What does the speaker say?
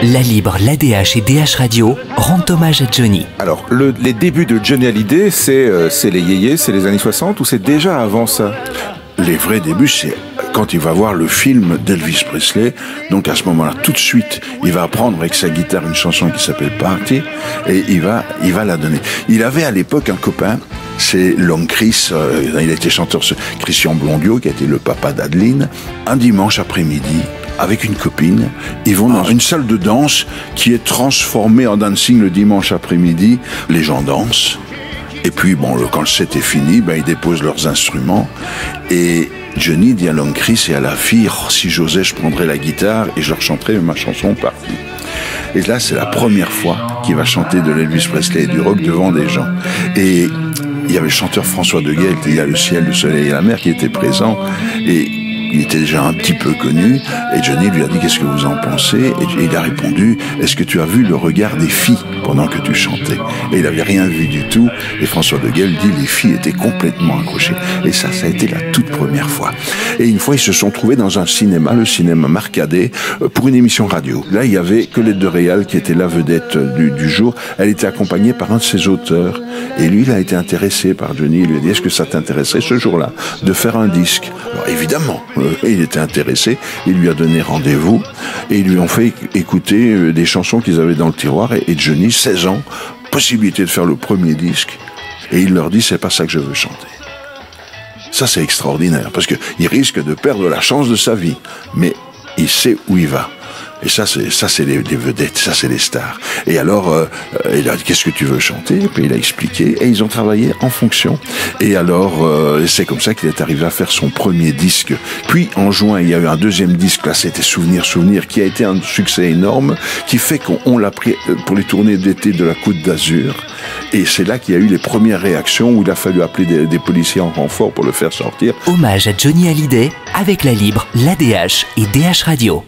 La Libre, l'ADH et DH Radio rendent hommage à Johnny. Alors, les débuts de Johnny Hallyday, c'est les yéyés, c'est les années 60 ou c'est déjà avant ça? Les vrais débuts, c'est quand il va voir le film d'Elvis Presley. Donc à ce moment-là, tout de suite, il va apprendre avec sa guitare une chanson qui s'appelle Party et il va la donner. Il avait à l'époque un copain, c'est Long Chris, il était chanteur, Christian Blondiot, qui a été le papa d'Adeline. Un dimanche après-midi, avec une copine, ils vont dans une salle de danse qui est transformée en dancing le dimanche après-midi. Les gens dansent. Et puis, bon, quand le set est fini, ils déposent leurs instruments. Et Johnny dit à Long Chris et à la fille, oh, si j'osais, je prendrais la guitare et je leur chanterais ma chanson Party. Et là, c'est la première fois qu'il va chanter de l'Elvis Presley et du rock devant des gens. Et il y avait le chanteur François de Guelt, il y a le ciel, le soleil et la mer qui étaient présents. Et il était déjà un petit peu connu, et Johnny lui a dit « Qu'est-ce que vous en pensez ?» Et il a répondu « Est-ce que tu as vu le regard des filles pendant que tu chantais ?» Et il n'avait rien vu du tout, et François de Guel dit « Les filles étaient complètement accrochées. » Et ça a été la toute première fois. Et une fois, ils se sont trouvés dans un cinéma, le cinéma Marcadet, pour une émission radio. Là, il y avait Colette de Réal, qui était la vedette du jour. Elle était accompagnée par un de ses auteurs, et lui, il a été intéressé par Johnny. Il lui a dit « Est-ce que ça t'intéresserait ce jour-là de faire un disque ?» Alors évidemment, il était intéressé, il lui a donné rendez-vous et ils lui ont fait écouter des chansons qu'ils avaient dans le tiroir et Johnny, 16 ans, possibilité de faire le premier disque et il leur dit c'est pas ça que je veux chanter. Ça c'est extraordinaire parce qu'il risque de perdre la chance de sa vie, mais il sait où il va. Et ça c'est les vedettes, ça c'est les stars. Et alors, il a dit qu'est-ce que tu veux chanter? Et puis il a expliqué, et ils ont travaillé en fonction. Et alors, c'est comme ça qu'il est arrivé à faire son premier disque. Puis en juin, il y a eu un deuxième disque, là c'était Souvenir, qui a été un succès énorme, qui fait qu'on l'a pris pour les tournées d'été de la Côte d'Azur. Et c'est là qu'il y a eu les premières réactions, où il a fallu appeler des policiers en renfort pour le faire sortir. Hommage à Johnny Hallyday avec La Libre, l'ADH et DH Radio.